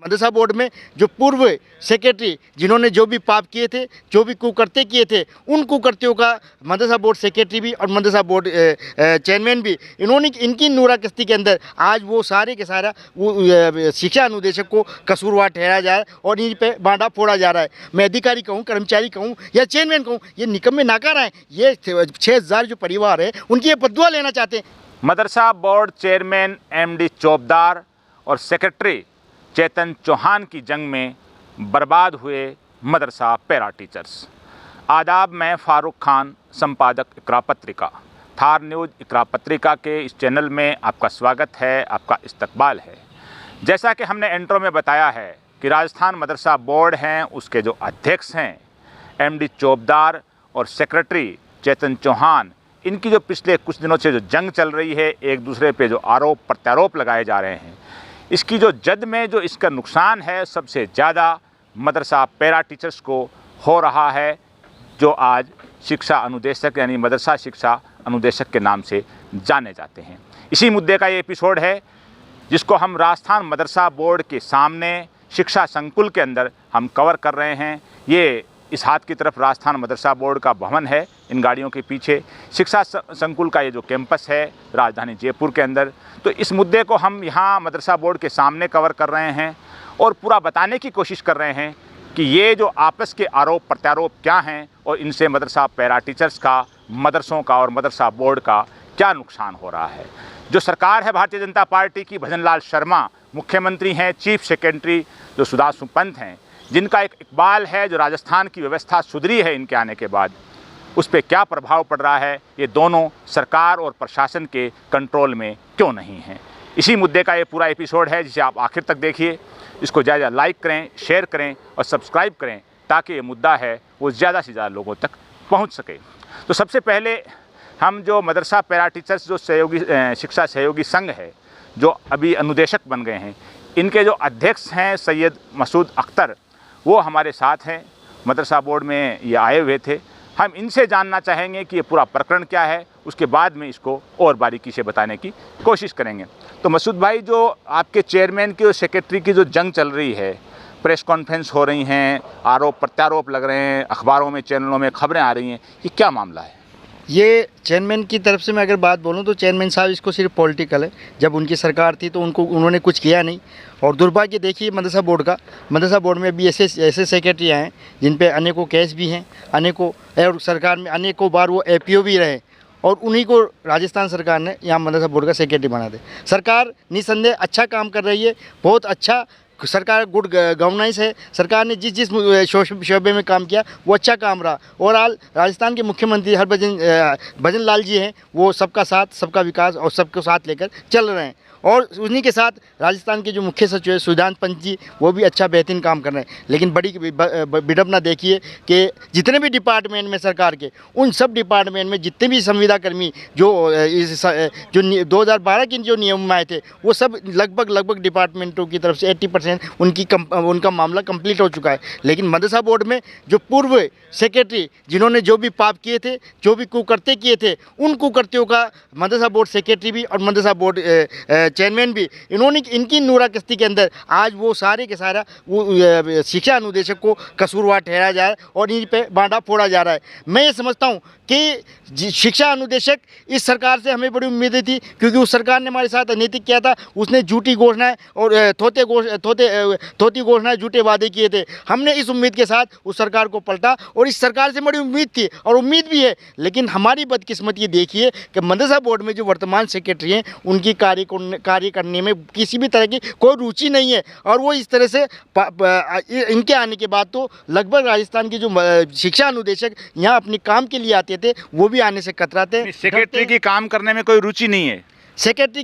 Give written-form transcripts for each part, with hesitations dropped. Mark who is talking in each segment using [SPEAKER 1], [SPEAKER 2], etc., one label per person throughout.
[SPEAKER 1] मदरसा board में जो पूर्व सेक्रेटरी जिन्होंने जो भी पाप किए थे, जो भी कुकर्ते किए थे, उन कुकर्तियों का मदरसा बोर्ड सेक्रेटरी भी और मदरसा बोर्ड चेयरमैन भी इनकी नूराकस्ती के अंदर आज वो सारे के सारा वो शिक्षा अनुदेशक को कसूरवार ठहराया जा रहा है और इन पे बांधा फोड़ा जा रहा है। मैं अधिकारी कहूँ, कर्मचारी कहूँ या चेयरमैन कहूँ, ये निकम्मे नाकार हैं। ये 6000 जो परिवार है उनकी ये बददुआ लेना चाहते हैं।
[SPEAKER 2] मदरसा बोर्ड चेयरमैन MD चौबदार और सेक्रेटरी चेतन चौहान की जंग में बर्बाद हुए मदरसा पैरा टीचर्स। आदाब, मैं फ़ारूक खान, संपादक इकरा पत्रिका। थार न्यूज़ इकरा पत्रिका के इस चैनल में आपका स्वागत है, आपका इस्तकबाल है। जैसा कि हमने इंट्रो में बताया है कि राजस्थान मदरसा बोर्ड हैं, उसके जो अध्यक्ष हैं MD चौबदार और सेक्रेटरी चेतन चौहान, इनकी जो पिछले कुछ दिनों से जो जंग चल रही है, एक दूसरे पे जो आरोप प्रत्यारोप लगाए जा रहे हैं, इसकी जो जद में जो इसका नुकसान है सबसे ज़्यादा मदरसा पैरा टीचर्स को हो रहा है, जो आज शिक्षा अनुदेशक यानी मदरसा शिक्षा अनुदेशक के नाम से जाने जाते हैं। इसी मुद्दे का ये एपिसोड है जिसको हम राजस्थान मदरसा बोर्ड के सामने शिक्षा संकुल के अंदर हम कवर कर रहे हैं। ये इस हाथ की तरफ राजस्थान मदरसा बोर्ड का भवन है, इन गाड़ियों के पीछे शिक्षा संकुल का ये जो कैंपस है राजधानी जयपुर के अंदर। तो इस मुद्दे को हम यहाँ मदरसा बोर्ड के सामने कवर कर रहे हैं और पूरा बताने की कोशिश कर रहे हैं कि ये जो आपस के आरोप प्रत्यारोप क्या हैं और इनसे मदरसा पैरा टीचर्स का, मदरसों का और मदरसा बोर्ड का क्या नुकसान हो रहा है। जो सरकार है भारतीय जनता पार्टी की, भजन लाल शर्मा मुख्यमंत्री हैं, चीफ सेक्रेटरी जो सुधांशु पंत हैं, जिनका एक इकबाल है जो राजस्थान की व्यवस्था सुधरी है इनके आने के बाद, उस पर क्या प्रभाव पड़ रहा है, ये दोनों सरकार और प्रशासन के कंट्रोल में क्यों नहीं हैं। इसी मुद्दे का ये पूरा एपिसोड है जिसे आप आखिर तक देखिए। इसको ज़्यादा लाइक करें, शेयर करें और सब्सक्राइब करें ताकि ये मुद्दा है वो ज़्यादा से ज़्यादा लोगों तक पहुंच सके। तो सबसे पहले हम जो मदरसा पैरा टीचर्स जो सहयोगी शिक्षा सहयोगी संघ है, जो अभी अनुदेशक बन गए हैं, इनके जो अध्यक्ष हैं सैयद मसूद अख्तर, वो हमारे साथ हैं। मदरसा बोर्ड में ये आए हुए थे। हम इनसे जानना चाहेंगे कि ये पूरा प्रकरण क्या है, उसके बाद में इसको और बारीकी से बताने की कोशिश करेंगे। तो मसूद भाई, जो आपके चेयरमैन की और सेक्रेटरी की जो जंग चल रही है, प्रेस कॉन्फ्रेंस हो रही हैं, आरोप प्रत्यारोप लग रहे हैं, अखबारों में चैनलों में खबरें आ रही हैं, ये क्या मामला है?
[SPEAKER 1] ये चेयरमैन की तरफ से मैं अगर बात बोलूं तो चेयरमैन साहब इसको सिर्फ पॉलिटिकल है। जब उनकी सरकार थी तो उन्होंने कुछ किया नहीं। और दुर्भाग्य देखिए मदरसा बोर्ड का, मदरसा बोर्ड में भी ऐसे सेक्रेटरी हैं जिन पे अनेकों केस भी हैं, अनेकों, और सरकार में अनेकों बार वो APO भी रहे और उन्हीं को राजस्थान सरकार ने यहाँ मदरसा बोर्ड का सेक्रेटरी बना दे। सरकार निसंदेह अच्छा काम कर रही है, बहुत अच्छा सरकार, गुड गवर्नेंस है। सरकार ने जिस शोबे में काम किया वो अच्छा काम रहा। और आज राजस्थान के मुख्यमंत्री भजन लाल जी हैं, वो सबका साथ, सबका विकास और सबको साथ लेकर चल रहे हैं। और उन्हीं के साथ राजस्थान के जो मुख्य सचिव है सुधांशु पंत जी, वो भी अच्छा बेहतरीन काम कर रहे हैं। लेकिन बड़ी विडंबना देखिए कि जितने भी डिपार्टमेंट में सरकार के, उन सब डिपार्टमेंट में जितने भी संविदा कर्मी जो 2012 के जो नियम में आए थे, वो सब लगभग डिपार्टमेंटों की तरफ से 80% उनका मामला कंप्लीट हो चुका है। लेकिन मदरसा बोर्ड में जो पूर्व सेक्रेटरी जिन्होंने जो भी पाप किए थे, जो भी कुकर्ते किए थे, उन कुकर्तियों का मदरसा बोर्ड सेक्रेटरी भी और मदरसा बोर्ड चेयरमैन भी इनकी नूराकस्ती के अंदर आज वो सारे के सारा वो शिक्षा अनुदेशक को कसूरवार ठहराया जा रहा है और इन पे बांधा फोड़ा जा रहा है। मैं ये समझता हूँ कि शिक्षा अनुदेशक, इस सरकार से हमें बड़ी उम्मीदें थी क्योंकि उस सरकार ने हमारे साथ अनैतिक किया था। उसने झूठी घोषणाएं और थोती घोषणाएं, झूठे वादे किए थे। हमने इस उम्मीद के साथ उस सरकार को पलटा और इस सरकार से बड़ी उम्मीद थी और उम्मीद भी है। लेकिन हमारी बदकिस्मत ये देखिए कि मदरसा बोर्ड में जो वर्तमान सेक्रेटरी हैं, उनकी कार्य करने में किसी भी तरह की कोई रुचि नहीं है। और वो इस तरह से इनके आने के बाद तो लगभग राजस्थान की जो शिक्षा अनुदेशक यहाँ अपने काम के लिए आते थे, वो भी आने से कतराते हैं।
[SPEAKER 2] सेक्रेटरी की काम करने में कोई रुचि नहीं है।
[SPEAKER 1] सेक्रेटरी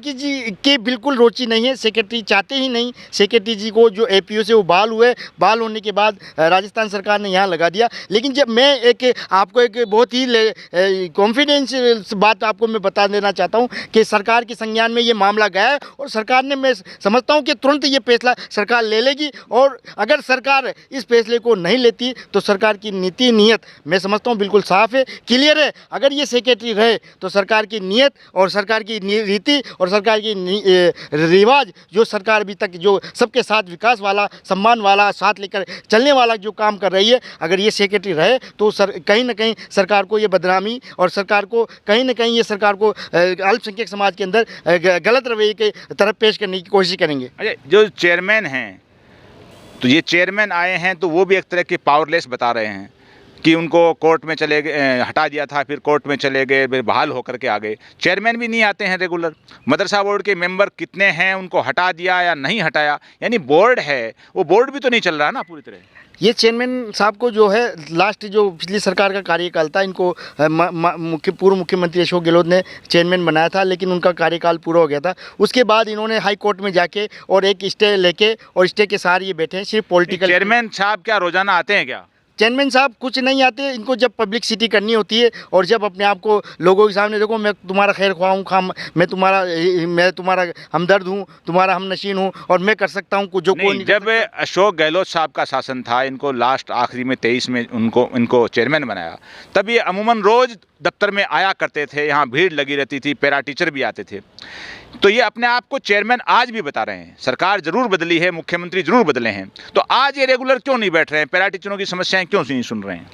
[SPEAKER 1] की बिल्कुल रुचि नहीं है। सेक्रेटरी चाहते ही नहीं। सेक्रेटरी जी को जो APO से वो बहाल हुए, बहाल होने के बाद राजस्थान सरकार ने यहाँ लगा दिया। लेकिन जब मैं आपको एक बहुत ही कॉन्फिडेंशियल बात आपको मैं बता देना चाहता हूँ कि सरकार के संज्ञान में ये मामला गया है और सरकार ने, मैं समझता हूँ कि तुरंत ये फैसला सरकार ले लेगी। और अगर सरकार इस फैसले को नहीं लेती तो सरकार की नीति नीयत मैं समझता हूँ बिल्कुल साफ़ है, क्लियर है। अगर ये सेक्रेटरी रहे तो सरकार की नीयत और सरकार की नीति और सरकार की रिवाज, जो सरकार अभी तक जो सबके साथ विकास वाला, सम्मान वाला, साथ लेकर चलने वाला जो काम कर रही है, अगर ये सेक्रेटरी रहे तो कहीं ना कहीं सरकार को ये बदनामी और सरकार को कहीं ना कहीं ये सरकार को अल्पसंख्यक समाज के अंदर गलत रवैये के तरफ पेश करने की कोशिश करेंगे।
[SPEAKER 2] अच्छा, जो चेयरमैन हैं, तो ये चेयरमैन आए हैं तो वो भी एक तरह के पावरलेस बता रहे हैं कि उनको कोर्ट में चले गए, हटा दिया था, फिर कोर्ट में चले गए, फिर बहाल होकर के आ गए। चेयरमैन भी नहीं आते हैं रेगुलर। मदरसा बोर्ड के मेंबर कितने हैं, उनको हटा दिया या नहीं हटाया, यानी बोर्ड है, वो बोर्ड भी तो नहीं चल रहा ना पूरी तरह।
[SPEAKER 1] ये चेयरमैन साहब को जो है लास्ट जो पिछली सरकार का कार्यकाल था, इनको पूर्व मुख्यमंत्री अशोक गहलोत ने चेयरमैन बनाया था, लेकिन उनका कार्यकाल पूरा हो गया था। उसके बाद इन्होंने हाई कोर्ट में जाके और एक स्टे लेके और स्टे के साथ ये बैठे हैं सिर्फ पॉलिटिकल।
[SPEAKER 2] चेयरमैन साहब क्या रोजाना आते हैं क्या?
[SPEAKER 1] चेयरमैन साहब कुछ नहीं आते, इनको जब पब्लिसिटी करनी होती है और जब अपने आप को लोगों के सामने, देखो मैं तुम्हारा खैर ख्वाह हूँ, मैं तुम्हारा हमदर्द हूँ, तुम्हारा हमनशीन हूँ और मैं कर सकता हूँ कुछ जो कोई नहीं।
[SPEAKER 2] जब अशोक गहलोत साहब का शासन था, इनको लास्ट आखिरी में 23 में इनको चेयरमैन बनाया, तब ये अमूमन रोज़ दफ्तर में आया करते थे, यहाँ भीड़ लगी रहती थी, पैरा टीचर भी आते थे। तो ये अपने आप को चेयरमैन आज भी बता रहे हैं। सरकार जरूर बदली है, मुख्यमंत्री जरूर बदले हैं, तो आज ये रेगुलर क्यों नहीं बैठ रहे हैं? पैरा टीचरों की समस्याएं क्यों नहीं सुन रहे हैं?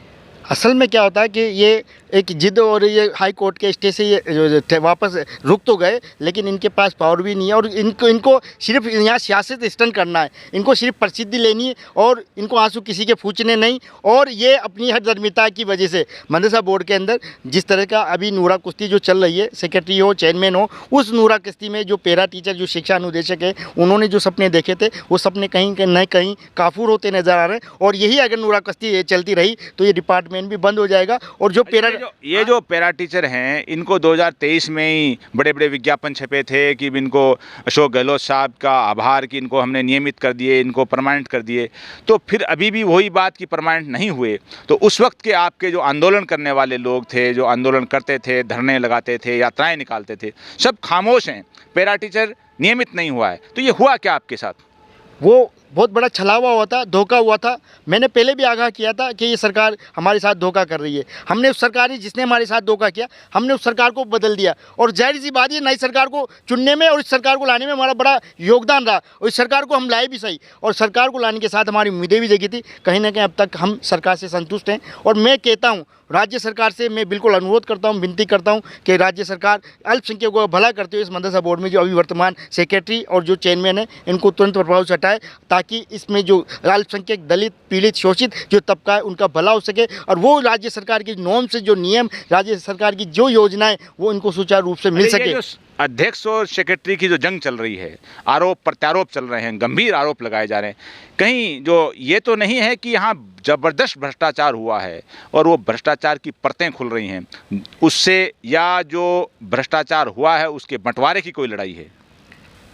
[SPEAKER 1] असल में क्या होता है कि ये एक जिद और ये हाई कोर्ट के स्टे से ये वापस रुक तो गए, लेकिन इनके पास पावर भी नहीं है और इनको सिर्फ यहाँ सियासत स्टंट करना है, इनको सिर्फ प्रसिद्धि लेनी है और इनको आंसू किसी के पूछने नहीं। और ये अपनी हठधर्मिता की वजह से मदरसा बोर्ड के अंदर जिस तरह का अभी नूरा कुश्ती जो चल रही है, सेक्रेटरी हो चेयरमैन हो, उस नूरा कुश्ती में जो पैरा टीचर जो शिक्षा अनुदेशक है, उन्होंने जो सपने देखे थे वो सपने कहीं न कहीं काफूर होते नजर आ रहे हैं। और यही अगर नूरा कुश्ती चलती रही तो ये डिपार्टमेंट भी बंद हो जाएगा। और जो
[SPEAKER 2] ये जो पैरा टीचर हैं, इनको 2023 में ही बड़े बड़े विज्ञापन छपे थे कि इनको अशोक गहलोत साहब का आभार कि इनको हमने नियमित कर दिए, इनको परमानेंट कर दिए, तो फिर अभी भी वही बात कि परमानेंट नहीं हुए। तो उस वक्त के आपके जो आंदोलन करने वाले लोग थे, जो आंदोलन करते थे, धरने लगाते थे, यात्राएं निकालते थे, सब खामोश हैं। पैरा टीचर नियमित नहीं हुआ है, तो ये हुआ क्या आपके साथ?
[SPEAKER 1] वो बहुत बड़ा छलावा हुआ था, धोखा हुआ था। मैंने पहले भी आगाह किया था कि ये सरकार हमारे साथ धोखा कर रही है। हमने उस सरकार ने जिसने हमारे साथ धोखा किया, हमने उस सरकार को बदल दिया और जाहिर सी बात है नई सरकार को चुनने में और इस सरकार को लाने में हमारा बड़ा योगदान रहा और इस सरकार को हम लाए भी सही और सरकार को लाने के साथ हमारी उम्मीदें भी जगी थी। कहीं ना कहीं अब तक हम सरकार से संतुष्ट हैं और मैं कहता हूँ राज्य सरकार से मैं बिल्कुल अनुरोध करता हूँ, विनती करता हूँ कि राज्य सरकार अल्पसंख्यकों का भला करते हुए इस मदरसा बोर्ड में जो अभी वर्तमान सेक्रेटरी और जो चेयरमैन है, इनको तुरंत प्रभाव से हटाए ताकि इसमें जो अल्पसंख्यक, दलित, पीड़ित, शोषित जो तबका है उनका भला हो सके और वो राज्य सरकार की नॉर्म से जो नियम, राज्य सरकार की जो योजनाएं वो इनको सुचारू रूप से मिल सके।
[SPEAKER 2] अध्यक्ष और सेक्रेटरी की जो जंग चल रही है, आरोप प्रत्यारोप चल रहे हैं, गंभीर आरोप लगाए जा रहे हैं, कहीं जो ये तो नहीं है कि यहाँ ज़बरदस्त भ्रष्टाचार हुआ है और वो भ्रष्टाचार की परतें खुल रही हैं उससे, या जो भ्रष्टाचार हुआ है उसके बंटवारे की कोई लड़ाई है?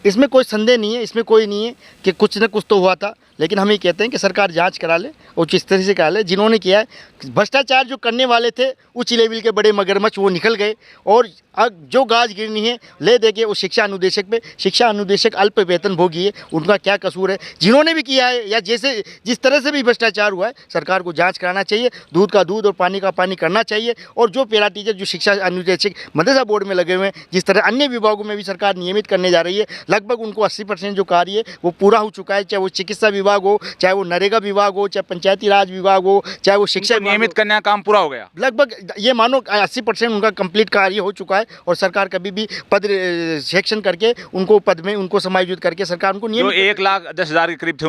[SPEAKER 1] इसमें कोई संदेह नहीं है, इसमें कोई नहीं है कि कुछ न कुछ तो हुआ था, लेकिन हम ये कहते हैं कि सरकार जांच करा ले और जिस तरह से करा ले। जिन्होंने किया है भ्रष्टाचार जो करने वाले थे उच्च लेवल के बड़े मगरमच्छ वो निकल गए और अब जो गाज गिरनी है ले दे के उस शिक्षा अनुदेशक पे, शिक्षा अनुदेशक अल्प वेतन भोगी है, उनका क्या कसूर है? जिन्होंने भी किया है या जैसे जिस तरह से भी भ्रष्टाचार हुआ है, सरकार को जांच कराना चाहिए, दूध का दूध और पानी का पानी करना चाहिए। और जो पैरा टीचर जो शिक्षा अनुदेशक मदरसा बोर्ड में लगे हुए हैं, जिस तरह अन्य विभागों में भी सरकार नियमित करने जा रही है, लगभग उनको 80% जो कार्य है वो पूरा हो चुका है, चाहे वो चिकित्सा विभाग हो, चाहे वो नरेगा विभाग हो, चाहे पंचायती राज विभाग हो, चाहे वो शिक्षा
[SPEAKER 2] नियमित करने का काम पूरा हो गया।
[SPEAKER 1] लगभग ये मानो 80% उनका कंप्लीट कार्य हो चुका है और सरकार कभी भी पद सेक्शन करके उनको पद में उनको समायोजित करके सरकार उनको
[SPEAKER 2] जो 1,10,000 के करीब थे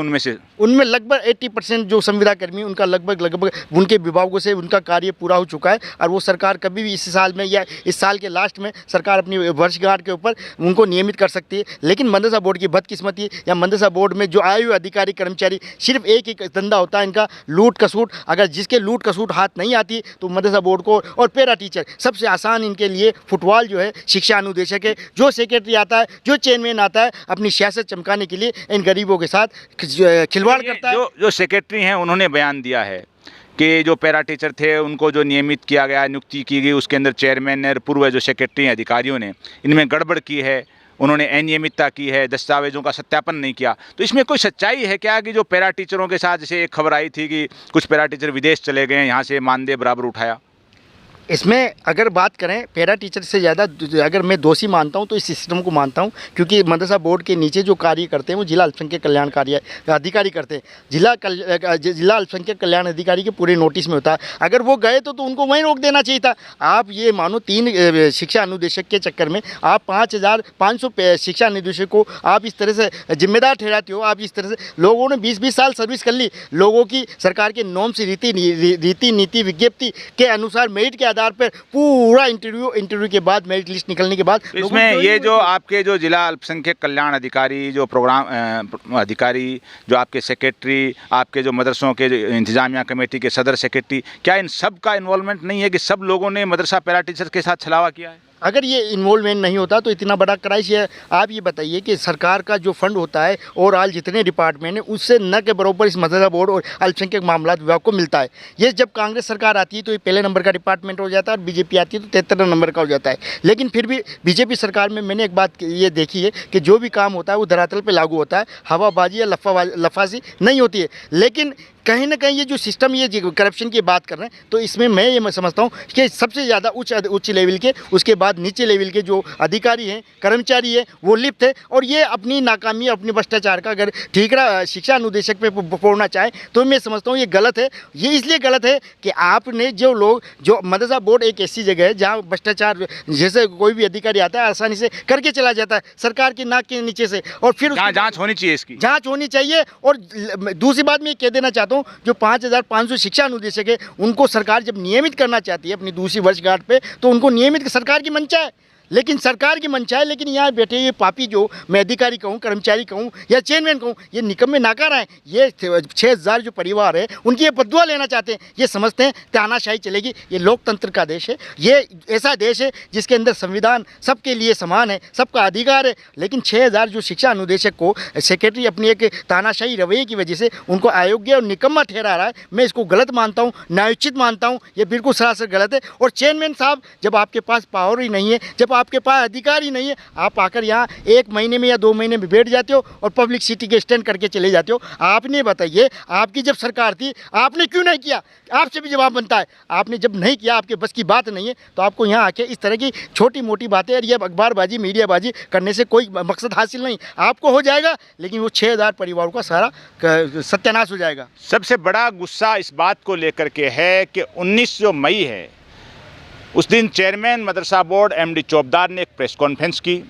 [SPEAKER 2] उनमें
[SPEAKER 1] लगभग 80% जो संविदा कर्मी उनका लगभग उनके विभागों से उनका कार्य पूरा हो चुका है और वो सरकार कभी भी इस साल में या इस साल के लास्ट में सरकार अपनी वर्षगांठ के ऊपर उनको नियमित कर सकती है। लेकिन मदरसा बोर्ड की बदकिस्मती या मदरसा बोर्ड में जो आए हुए अधिकारी कर्मचारी सिर्फ एक ही धंधा होता है इनका, लूट कसूट। अगर जिसके लूट कसूट हाथ नहीं आती तो मदरसा बोर्ड को और पैरा टीचर सबसे आसान इनके लिए फुटबॉल जो है शिक्षा अनुदेशक है। जो सेक्रेटरी आता है, जो चेयरमैन आता है, अपनी सियासत चमकाने के लिए इन गरीबों के साथ खिलवाड़ करता है।
[SPEAKER 2] जो सेक्रेटरी हैं उन्होंने बयान दिया है कि जो पैरा टीचर थे उनको जो नियमित किया गया, नियुक्ति की गई, उसके अंदर चेयरमैन ने, पूर्व जो सेक्रेटरी अधिकारियों ने इनमें गड़बड़ की है, उन्होंने अनियमितता की है, दस्तावेजों का सत्यापन नहीं किया। तो इसमें कोई सच्चाई है क्या कि जो पैरा टीचरों के साथ, जैसे एक खबर आई थी कि कुछ पैरा टीचर विदेश चले गए, यहाँ से मानदेय बराबर उठाया?
[SPEAKER 1] इसमें अगर बात करें पैरा टीचर से ज़्यादा अगर मैं दोषी मानता हूं तो इस सिस्टम को मानता हूं, क्योंकि मदरसा बोर्ड के नीचे जो कार्य करते हैं वो जिला अल्पसंख्यक कल्याण कार्य अधिकारी करते हैं। जिला अल्पसंख्यक कल्याण अधिकारी के पूरे नोटिस में होता है। अगर वो गए तो उनको वहीं रोक देना चाहिए था। आप ये मानो 3 शिक्षा अनुदेशक के चक्कर में आप 5,500 शिक्षा अनुदेशक को आप इस तरह से जिम्मेदार ठहराते हो। आप इस तरह से लोगों ने 20-20 साल सर्विस कर ली, लोगों की सरकार के नॉर्म्स रीति नीति विज्ञप्ति के अनुसार मेरिट के आधार पर पूरा इंटरव्यू के बाद मेरिट लिस्ट निकलने के बाद
[SPEAKER 2] इसमें ये जो आपके जो जिला अल्पसंख्यक कल्याण अधिकारी, जो प्रोग्राम अधिकारी, जो आपके सेक्रेटरी, आपके जो मदरसों के जो इंतजामिया कमेटी के सदर सेक्रेटरी, क्या इन सब का इन्वॉल्वमेंट नहीं है कि सब लोगों ने मदरसा पैरा टीचर के साथ छलावा किया है?
[SPEAKER 1] अगर ये इन्वॉल्वमेंट नहीं होता तो इतना बड़ा क्राइसिस है। आप ये बताइए कि सरकार का जो फंड होता है ओवरऑल जितने डिपार्टमेंट हैं उससे न के बराबर इस मदरसा बोर्ड और अल्पसंख्यक मामलात विभाग को मिलता है। ये जब कांग्रेस सरकार आती है तो ये पहले नंबर का डिपार्टमेंट हो जाता है और बीजेपी आती है तो 73 नंबर का हो जाता है। लेकिन फिर भी बीजेपी सरकार में मैंने एक बात ये देखी है कि जो भी काम होता है वो धरातल पर लागू होता है, हवाबाजी या लफाजी नहीं होती है। लेकिन कहीं ना कहीं ये जो सिस्टम, ये करप्शन की बात कर रहे हैं, तो इसमें मैं ये समझता हूँ कि सबसे ज़्यादा उच्च लेवल के, उसके बाद नीचे लेवल के जो अधिकारी हैं, कर्मचारी हैं, वो लिप्त है। और ये अपनी नाकामी, अपने भ्रष्टाचार का अगर ठीकरा शिक्षा अनुदेशक पे फोड़ना चाहे तो मैं समझता हूँ ये गलत है। ये इसलिए गलत है कि आपने जो मदरसा बोर्ड एक ऐसी जगह है जहाँ भ्रष्टाचार जैसे कोई भी अधिकारी आता है आसानी से करके चला जाता है सरकार की नाक के नीचे से, और फिर
[SPEAKER 2] जांच होनी चाहिए, इसकी
[SPEAKER 1] जांच होनी चाहिए। और दूसरी बात मैं कह देना चाहता हूँ, जो 5,500 शिक्षा अनुदेशक है उनको सरकार जब नियमित करना चाहती है अपनी दूसरी वर्षगांठ पे, तो उनको नियमित सरकार की मंशा है। लेकिन सरकार की मंशा है, लेकिन यहाँ बैठे ये पापी, जो मैं अधिकारी कहूँ, कर्मचारी कहूँ या चेयरमैन कहूँ, ये निकम्मे नाकार हैं। ये 6,000 जो परिवार है उनकी ये बदुआ लेना चाहते हैं। ये समझते हैं तानाशाही चलेगी। ये लोकतंत्र का देश है, ये ऐसा देश है जिसके अंदर संविधान सबके लिए समान है, सबका अधिकार है। लेकिन 6,000 जो शिक्षा अनुदेशक को सेक्रेटरी अपनी एक तानाशाही रवैये की वजह से उनको अयोग्य और निकम्मा ठहरा रहा है। मैं इसको गलत मानता हूँ, न्यायोचित मानता हूँ। ये बिल्कुल सरासर गलत है। और चेयरमैन साहब, जब आपके पास पावर ही नहीं है, जब आपके पास अधिकार ही नहीं है, आप आकर यहाँ 1 महीने में या 2 महीने में बैठ जाते हो और पब्लिसिटी के स्टैंड करके चले जाते हो। आपने बताइए, आपकी जब सरकार थी आपने क्यों नहीं किया? आपसे भी जवाब बनता है। आपने जब नहीं किया, आपके बस की बात नहीं है, तो आपको यहाँ आके इस तरह की छोटी मोटी बातें और ये अखबारबाजी, मीडियाबाजी करने से कोई मकसद हासिल नहीं। आपको हो जाएगा, लेकिन वो 6,000 परिवारों का सारा सत्यानाश हो जाएगा।
[SPEAKER 2] सबसे बड़ा गुस्सा इस बात को लेकर के है कि 19 जो मई है, उस दिन चेयरमैन मदरसा बोर्ड एमडी चौबदार ने एक प्रेस कॉन्फ्रेंस की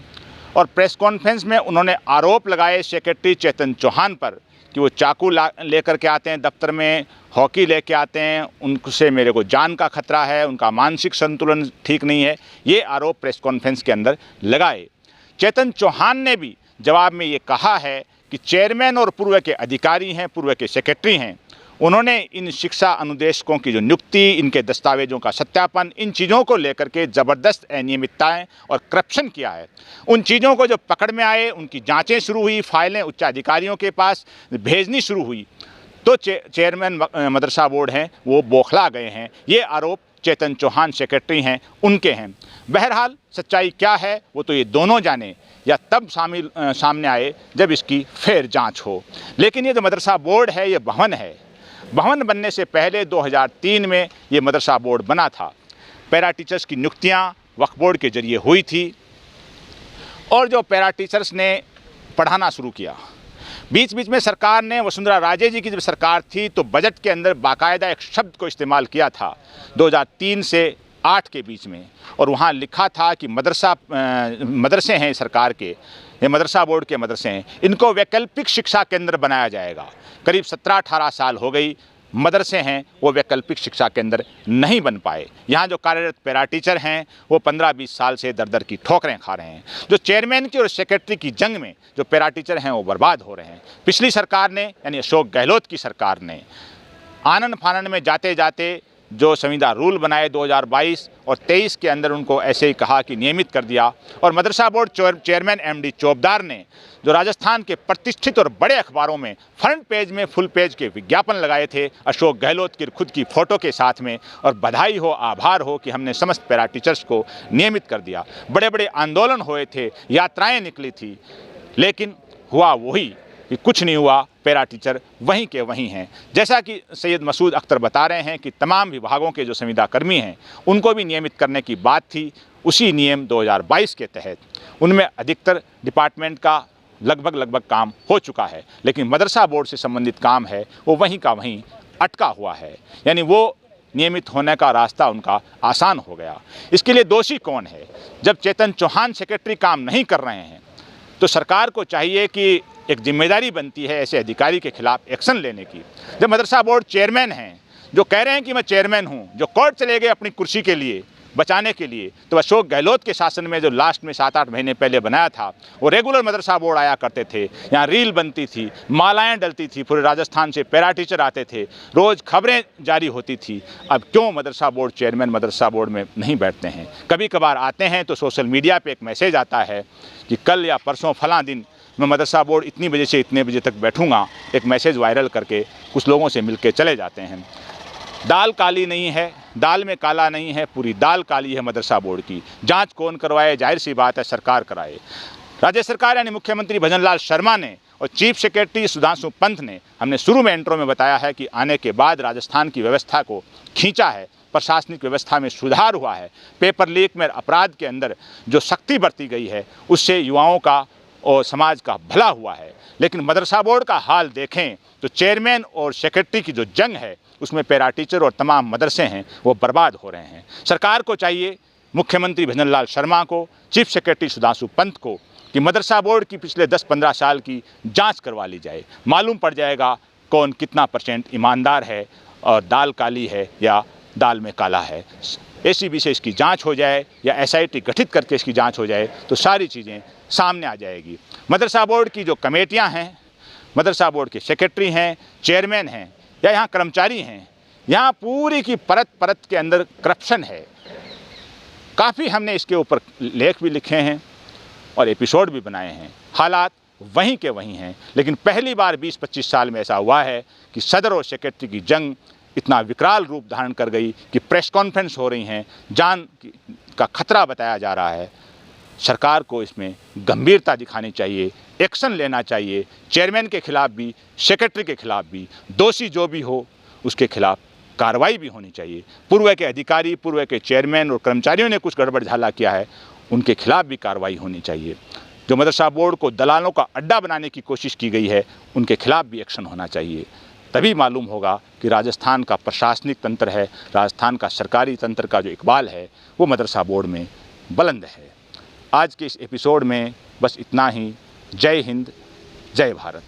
[SPEAKER 2] और प्रेस कॉन्फ्रेंस में उन्होंने आरोप लगाए सेक्रेटरी चेतन चौहान पर कि वो चाकू लेकर के आते हैं दफ्तर में, हॉकी लेके आते हैं, उनसे मेरे को जान का खतरा है, उनका मानसिक संतुलन ठीक नहीं है। ये आरोप प्रेस कॉन्फ्रेंस के अंदर लगाए। चेतन चौहान ने भी जवाब में ये कहा है कि चेयरमैन और पूर्व के अधिकारी हैं, पूर्व के सेक्रेटरी हैं, उन्होंने इन शिक्षा अनुदेशकों की जो नियुक्ति, इनके दस्तावेजों का सत्यापन, इन चीज़ों को लेकर के ज़बरदस्त अनियमितताएं और करप्शन किया है। उन चीज़ों को जो पकड़ में आए, उनकी जांचें शुरू हुई, फाइलें उच्च अधिकारियों के पास भेजनी शुरू हुई, तो चेयरमैन मदरसा बोर्ड हैं वो बौखला गए हैं। ये आरोप चेतन चौहान सेक्रेटरी हैं उनके हैं। बहरहाल सच्चाई क्या है वो तो ये दोनों जाने, या तब सामने आए जब इसकी फेर जाँच हो। लेकिन ये जो मदरसा बोर्ड है ये भवन है। भवन बनने से पहले 2003 में ये मदरसा बोर्ड बना था। पैरा टीचर्स की नियुक्तियाँ वक्फ बोर्ड के जरिए हुई थी और जो पैरा टीचर्स ने पढ़ाना शुरू किया, बीच बीच में सरकार ने, वसुंधरा राजे जी की जब सरकार थी तो बजट के अंदर बाकायदा एक शब्द को इस्तेमाल किया था 2003 से 8 के बीच में, और वहाँ लिखा था कि मदरसे हैं सरकार के, ये मदरसा बोर्ड के मदरसे हैं, इनको वैकल्पिक शिक्षा केंद्र बनाया जाएगा। करीब 17-18 साल हो गई, मदरसे हैं वो वैकल्पिक शिक्षा केंद्र नहीं बन पाए। यहाँ जो कार्यरत पैरा टीचर हैं वो 15-20 साल से दर दर की ठोकरें खा रहे हैं। जो चेयरमैन की और सेक्रेटरी की जंग में जो पैरा टीचर हैं वो बर्बाद हो रहे हैं। पिछली सरकार ने, यानी अशोक गहलोत की सरकार ने, आनन फानन में जाते जाते जो संविदा रूल बनाए 2022 और 23 के अंदर उनको ऐसे ही कहा कि नियमित कर दिया। और मदरसा बोर्ड चेयरमैन एमडी चौबदार ने जो राजस्थान के प्रतिष्ठित और बड़े अखबारों में फ्रंट पेज में फुल पेज के विज्ञापन लगाए थे अशोक गहलोत की खुद की फ़ोटो के साथ में, और बधाई हो, आभार हो कि हमने समस्त पैरा टीचर्स को नियमित कर दिया। बड़े बड़े आंदोलन हुए थे, यात्राएं निकली थी, लेकिन हुआ वही कि कुछ नहीं हुआ। पैरा टीचर वहीं के वहीं हैं। जैसा कि सैयद मसूद अख्तर बता रहे हैं कि तमाम विभागों के जो संविदा कर्मी हैं उनको भी नियमित करने की बात थी। उसी नियम 2022 के तहत उनमें अधिकतर डिपार्टमेंट का लगभग काम हो चुका है, लेकिन मदरसा बोर्ड से संबंधित काम है वो वहीं का वहीं अटका हुआ है, यानी वो नियमित होने का रास्ता उनका आसान हो गया। इसके लिए दोषी कौन है? जब चेतन चौहान सेक्रेटरी काम नहीं कर रहे हैं तो सरकार को चाहिए कि एक जिम्मेदारी बनती है ऐसे अधिकारी के खिलाफ एक्शन लेने की। जब मदरसा बोर्ड चेयरमैन हैं जो कह रहे हैं कि मैं चेयरमैन हूं, जो कोर्ट चले गए अपनी कुर्सी के लिए बचाने के लिए, तो अशोक गहलोत के शासन में जो लास्ट में 7-8 महीने पहले बनाया था वो रेगुलर मदरसा बोर्ड आया करते थे, यहाँ रील बनती थी, मालाएं डलती थी, पूरे राजस्थान से पैरा टीचर आते थे, रोज़ खबरें जारी होती थी। अब क्यों मदरसा बोर्ड चेयरमैन मदरसा बोर्ड में नहीं बैठते हैं? कभी कभार आते हैं तो सोशल मीडिया पर एक मैसेज आता है कि कल या परसों फलां दिन मैं मदरसा बोर्ड इतनी बजे से इतने बजे तक बैठूंगा, एक मैसेज वायरल करके कुछ लोगों से मिलके चले जाते हैं। दाल काली नहीं है, दाल में काला नहीं है, पूरी दाल काली है मदरसा बोर्ड की। जांच कौन करवाए? जाहिर सी बात है सरकार कराए। राज्य सरकार यानी मुख्यमंत्री भजनलाल शर्मा ने और चीफ सेक्रेटरी सुधांशु पंत ने, हमने शुरू में इंट्रो में बताया है कि आने के बाद राजस्थान की व्यवस्था को खींचा है, प्रशासनिक व्यवस्था में सुधार हुआ है, पेपर लीक में अपराध के अंदर जो सख्ती बरती गई है उससे युवाओं का और समाज का भला हुआ है। लेकिन मदरसा बोर्ड का हाल देखें तो चेयरमैन और सेक्रेटरी की जो जंग है उसमें पैरा टीचर और तमाम मदरसे हैं वो बर्बाद हो रहे हैं। सरकार को चाहिए, मुख्यमंत्री भजनलाल शर्मा को, चीफ सेक्रेटरी सुधांशु पंत को, कि मदरसा बोर्ड की पिछले 10-15 साल की जांच करवा ली जाए। मालूम पड़ जाएगा कौन कितना % ईमानदार है और दाल काली है या दाल में काला है। ACB से इसकी जांच हो जाए या SIT गठित करके इसकी जांच हो जाए तो सारी चीज़ें सामने आ जाएगी। मदरसा बोर्ड की जो कमेटियां हैं, मदरसा बोर्ड के सेक्रेटरी हैं, चेयरमैन हैं या यहाँ कर्मचारी हैं, यहाँ पूरी की परत के अंदर करप्शन है। काफ़ी हमने इसके ऊपर लेख भी लिखे हैं और एपिसोड भी बनाए हैं। हालात वहीं के वहीं हैं, लेकिन पहली बार 20-25 साल में ऐसा हुआ है कि सदर और सेक्रेटरी की जंग इतना विकराल रूप धारण कर गई कि प्रेस कॉन्फ्रेंस हो रही हैं, जान का खतरा बताया जा रहा है। सरकार को इसमें गंभीरता दिखानी चाहिए, एक्शन लेना चाहिए, चेयरमैन के खिलाफ भी, सेक्रेटरी के खिलाफ भी, दोषी जो भी हो उसके खिलाफ कार्रवाई भी होनी चाहिए। पूर्व के अधिकारी, पूर्व के चेयरमैन और कर्मचारियों ने कुछ गड़बड़ झाला किया है, उनके खिलाफ भी कार्रवाई होनी चाहिए। जो मदरसा बोर्ड को दलालों का अड्डा बनाने की कोशिश की गई है उनके खिलाफ भी एक्शन होना चाहिए। तभी मालूम होगा कि राजस्थान का प्रशासनिक तंत्र है, राजस्थान का सरकारी तंत्र का जो इकबाल है वो मदरसा बोर्ड में बुलंद है। आज के इस एपिसोड में बस इतना ही। जय हिंद, जय भारत।